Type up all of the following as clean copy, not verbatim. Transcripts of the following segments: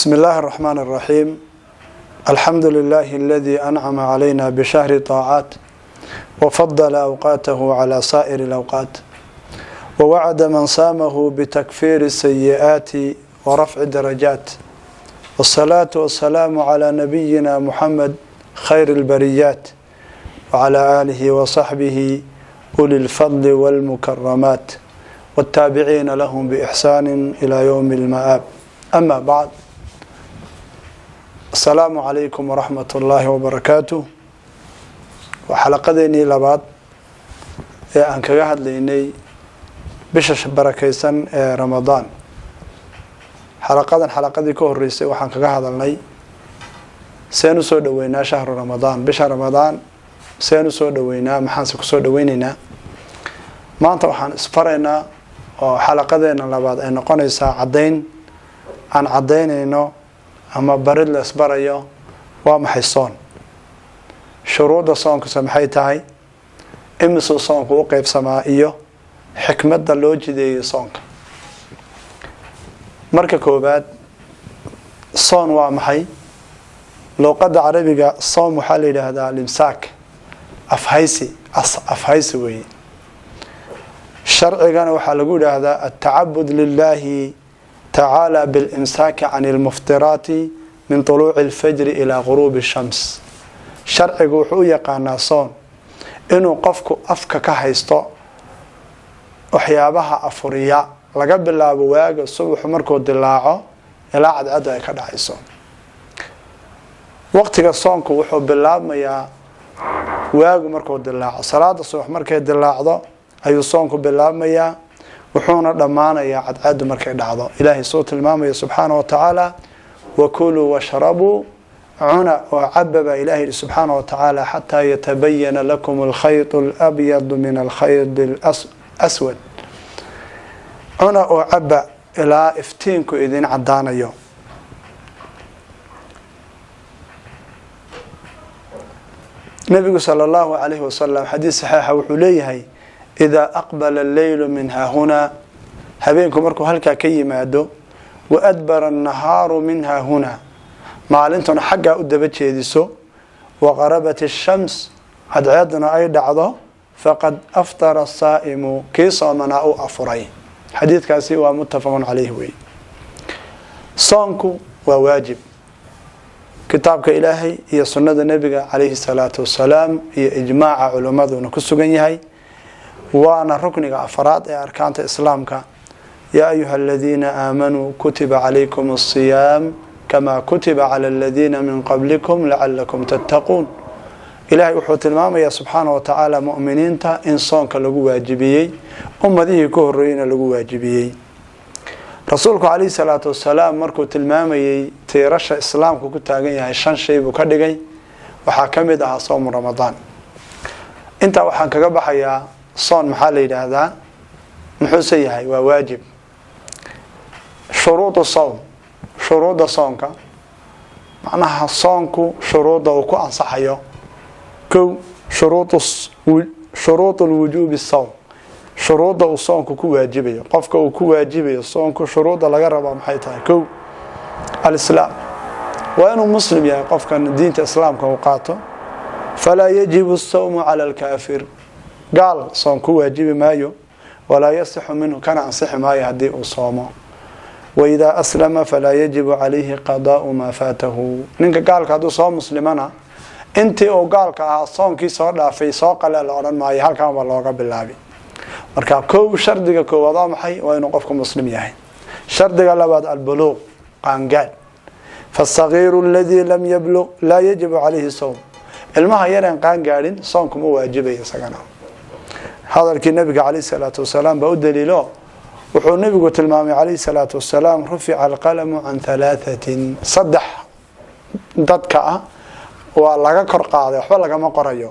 بسم الله الرحمن الرحيم. الحمد لله الذي أنعم علينا بشهر طاعات وفضل أوقاته على سائر الأوقات، ووعد من صامه بتكفير السيئات ورفع الدرجات، والصلاة والسلام على نبينا محمد خير البريات وعلى آله وصحبه أولي الفضل والمكرمات والتابعين لهم بإحسان إلى يوم المآب. أما بعد، السلام عليكم ورحمة الله وبركاته. وحلقتني لبعض أنك قاعد ليني بشش بركيسن رمضان. حلقتي كهريسي وحنك قاعد لي سينو سود وينا شهر رمضان بشهر رمضان سينو سود وينا محاسك سود ويننا ما أنت وحن اسفرنا وحلقتنا لبعض أن قنيسة عدين عن عدينينو أما برد لأسبريو ومحيصون شروط صونك سمحيتاي إمسو صونك وقف سمائيو حكمة دلوجي دي صونك مركا كوباد صون ومحي لو قد عربيك صون محالي لهذا الامساك أفهيسي وي الشرعي كان وحالقول هذا التعبد لله تعالى بالإمساك عن المفطرات من طلوع الفجر إلى غروب الشمس. شرعي وحو يقانا صون إنو قفكو أفكا كهيستو وحيابها أفرياء لقب الله بواق الصبح مركو دلاعو إلا عد أدى كدعيسو وقتك الصونكو وحو بالله ميا واق مركو دلاعو صلاة الصبح مركو دلاعو أيو صونكو بالله ميا وحونا دمانا يا عد مركي دعضو إلهي صوت المامي سبحانه وتعالى وكلوا واشربوا عنا وعبب إلهي سبحانه وتعالى حتى يتبين لكم الخيط الأبيض من الخيط الأسود عنا وعبب إلى افتينكو إذن عدانا يوم النبي صلى الله عليه وسلم حديث صحيح وحليه إذا أقبل الليل منها هنا هبينكم مركو هلكا كي مادو وأدبر النهار منها هنا معلنتنا حقا أدبت يدسو وغربت الشمس عدعادنا أي دعضو فقد أفطر الصائم كي صامنا أو أفرين حديث كاسي ومتفق عليه وي صومكو وواجب كتابك إلهي هي سنة النبي عليه الصلاة والسلام هي إجماع علماء ونكسو جنيهي وانا ركنك أفراد أركان إسلامك يا أيها الذين آمنوا كتب عليكم الصيام كما كتب على الذين من قبلكم لعلكم تتقون. إلهي وحوت المام يا سبحانه وتعالى مؤمنين تا إنسانك لغو واجبيي أمديه كهرين لغو واجبيي. رسولك عليه الصلاة والسلام مركو تلمامي تيرش إسلامك كتاقين يعني شان شيء بكدقين وحاكمدها صوم رمضان. انت وحانك قبحيا صون محل هذا محوسيه وواجب. شروط الصوم شروط صونك معناها صونك شروط وكو أنصحيه كو شروط الوجوب الصوم شروط الصوم كو واجبيه قفك كو واجبيه صونك شروط لا ربا محيتها كو الإسلام وأنه مسلم يعني قفك دين الإسلام كو قاته فلا يجب الصوم على الكافر قال صومكو واجب مايو ولا يصح منه كان أنصح مايو هدي صومه وإذا أسلم فلا يجب عليه قضاء ما فاته. نينك قال كادو صوم مسلمنا انت او قال كا صومكي سو دافاي سو قلال اورن مايو halkan waa looga bilaabi marka koow shardiga koowada maxay waa inuu qofku muslim yahay. shardiga labaad albuluq qaangaad فالصغير الذي لم يبلغ لا يجب عليه صوم ilmaha yareen qaangaadin soonku ma waajibayo isagana. hadalkii nabiga عليه الصلاة والسلام baa u daliilo wuxuu nabigu tilmaamay عليه الصلاة والسلام رفع القلم عن ثلاثة صدح dadka ah waa laga kor qaaday waxba laga ma qorayo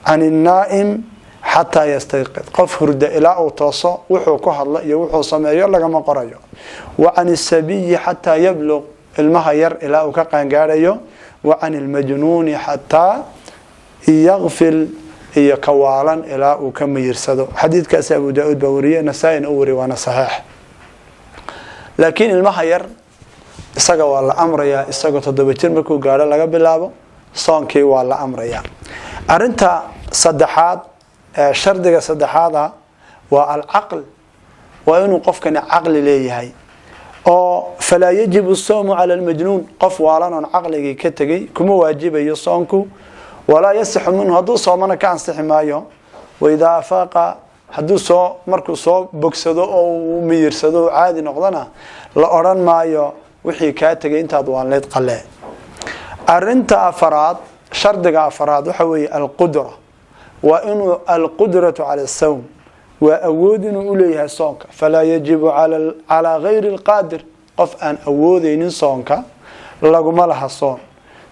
عن النائم حتى يستيقظ qof hurda ilaa uu tooso wuxuu ku hadla iyo wuxuu sameeyo laga ma qorayo وعن السبي حتى يبلغ ilmaha yar ilaa uu ka qaangaarayo وعن المجنون حتى يغفل iyo kawaalan ilaa uu ka miirsado. xadiidkaas Abu Daawud bawriye Nasaa'in oo wari waana saxiix. laakiin ilmaha yar isaga waa la amrayaa isagoo 7 jir markuu gaaro laga bilaabo soonkii waa la amrayaa arinta saddexaad shardiga saddexaad waa al-aql waa inuu qofkani aqli leeyahay oo fala yajibu as-sawmu 'ala al-majnun qof waalan aqliga ka tagay kuma waajibayo soonku wala yasixu minhu hadu soomana ka ansixi maayo وإذا أفاق haduu soo markuu soo bogsado oo uu miyirsado caadi noqdana la oran maayo wixii ka tagay intaad waan leed qalee arinta afraad shardiga afraad waxa weey al-qudra wa inu al-qudratu 'ala as-sawm wa awood inuu u leeyahay soonka fala yajibu 'ala ghayri al-qadir qof aan awoodeynin soonka laguma laha soon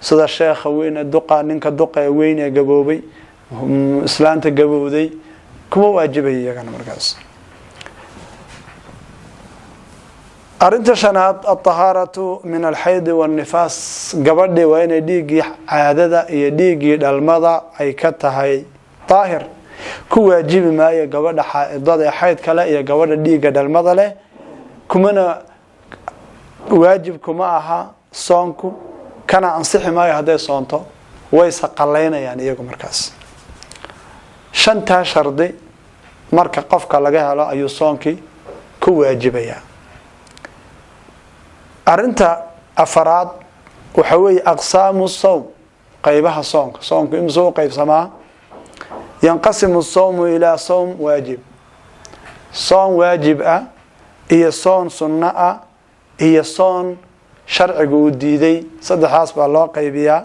sida sheekha weyn duqa ninka duqa weyn ee gaboobay islaanta gabowday kuma waajibay iyagana markaas arinta shanaad at-taharatu min al-hayd wal-nifas gabadhi waa inay dhiigi caadada iyo dhiigi dhalmada ay ka tahay taahir ku waajibi maayo gabadha xaydada xayd kale iyo gabadha dhiiga dhalmada leh kumana waajib kuma aha soonku kana ansixi maayo haday soonto way saqaleynayaan iyagu markaas shanta shardi marka qofka laga helo ayuu soonkii ku waajibaya arinta afraad waxa weey aqsaamu sawm qaybaha soonka imsoo qaybsamaa yanqasimu as-sawmu ila sawm waajib soon waajib iyo soon sunna iyo soon sharcigu u diiday saddexaas baa loo qaybiyaa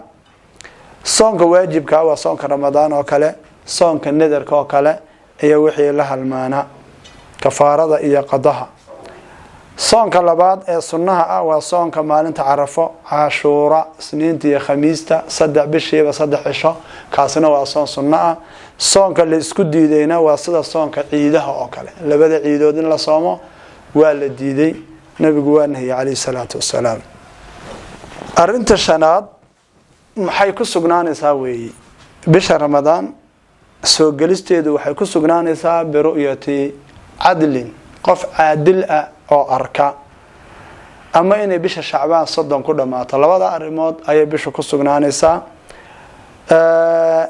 soonka waajibka waa soonka ramadaan oo kale soonka nadarka oo kale iyo wixii la halmaana kafaarada iyo qadaha soonka labaad ee sunnaha waa soonka maalinta carafo cashuura isniinta iyo khamiista saddex bishiiba saddex cisho kaasina waa soon sunna soonka la isku diidayna waa sida soonka ciidaha oo kale labada ciidood in la soomo waa la diiday nabigu waa nahiyay kaleey salaatu wasalaam arinta shanaad maxay ku sugnaanaysaa weey bisha ramadaan soo galisteedu waxay ku sugnaanaysaa biru'yati adlin qof caadil oo arka ama inay bisha shacbaan 30 ku dhamaato labada arimood ayay bisha ku sugnaanaysaa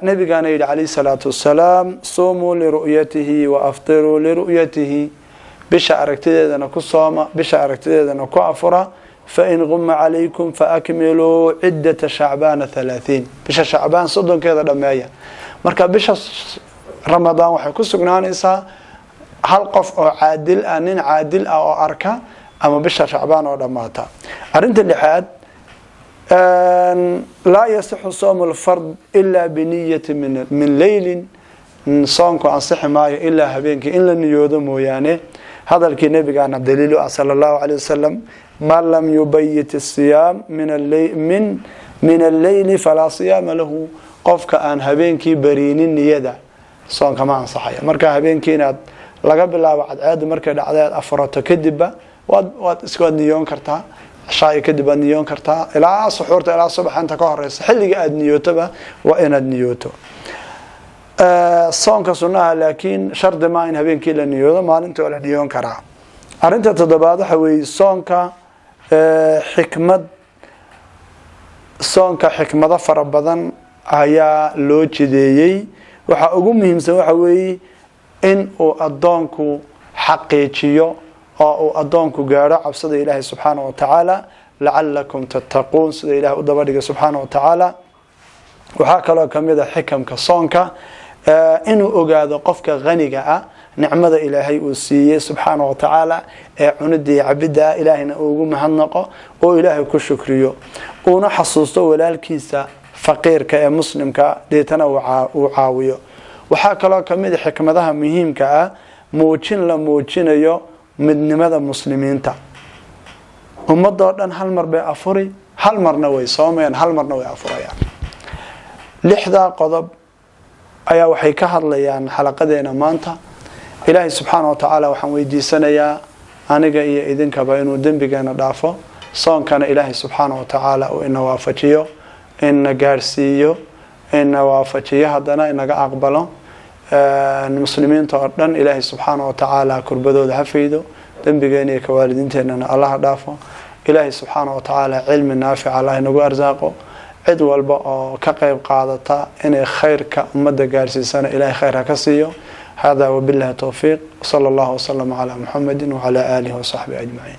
nabigaana yiri kaleey salaatu wasalaam suumu li ru'yatihi wa aftiru li ru'yatihi bisha aragtideedana ku sooma bisha aragtideedana ku afura fa in gumma alaykum fa akmilu iddat sha'ban 30 bisha sha'ban 30 keeda dhameeya marka bisha ramadaan waxay ku sugnaanaysaa hal qof oo caadil nin caadil oo arka ama bisha shacbaan oo dhamaata arinta lixaad la yasihhu sawm al-fard illa bi niyyati min layl soonku ansixi maayo illa habeenkii in la niyoodo mooyaane hadalkii nabigaana daliilu sallallahu alayhi wasallam ma lam yubayyit as-siyam min al-layl fala siyama lahu qofka aan habeenkii bariinin niyada soonka ma ansaxayo marka habeenkii inaad laga bilaabo cadceed markay dhacdeed afarato kadib waad isku niyoon kartaa shaay kadib niyoon kartaa ilaa suxuurta ilaa subaxanta ka horeysa xilliga aad niyootoba waa inaad niyooto soonka sunnaha laakiin shardi ma in habeenkii la niyoodo maalintii la niyoon karaa arinta toddobaad waxa weey soonka xikmada fara badan ayaa loo jideeyay waxa ugu muhiimsan waxa weey in uu adoonku xaqiijiyo oo uu adoonku gaaro cabsida Ilaahay subhanahu wa ta'ala la'allakum tattaqun sida Ilaahay u dabadhiga subhanahu wa ta'ala waxa kale kamid ah xikamka soonka inuu ogaado qofka qaniga nicmada Ilaahay uu siiyay subhanahu wa ta'ala ee cunidii cabida Ilaahayna ugu mahadnaqo oo Ilaahay ku shukriyo oo xasuusto walaalkiisa faqiirka ee muslimka deetana uu caawiyo waxa kale kamid ah xikmadaha muhiimka la muujinayo midnimada muslimiinta ummadoo dhan hal mar bay afuri hal marna way soomeen hal marna way afurayaan lixda qodob ayaa waxay ka hadlayaan xalaqadeena maanta Ilaahay subhanahu wa ta'ala waxaan weydiisanayaa aniga iyo idinkaba inuu dambigeena dhaafo soonkana Ilaahay subhanahu wa ta'ala oo inoo waafajiyo in gaarsiiyo in waafajiyo hadana inaga aqbalo muslimiinta oo dhan Ilaahay subhanahu wa ta'ala kurbadooda hafaydo dambigeena iyo waalidiinteena Allah dhaafo إلهي سبحانه وتعالى علم نافع الله نقو أرزاقه عد والبا كقيب قادتا إن خيرك أمد قارسي سنة إلهي خيرها كسيو. هذا وبالله توفيق. صلى الله وسلم على محمد وعلى آله وصحبه أجمعين.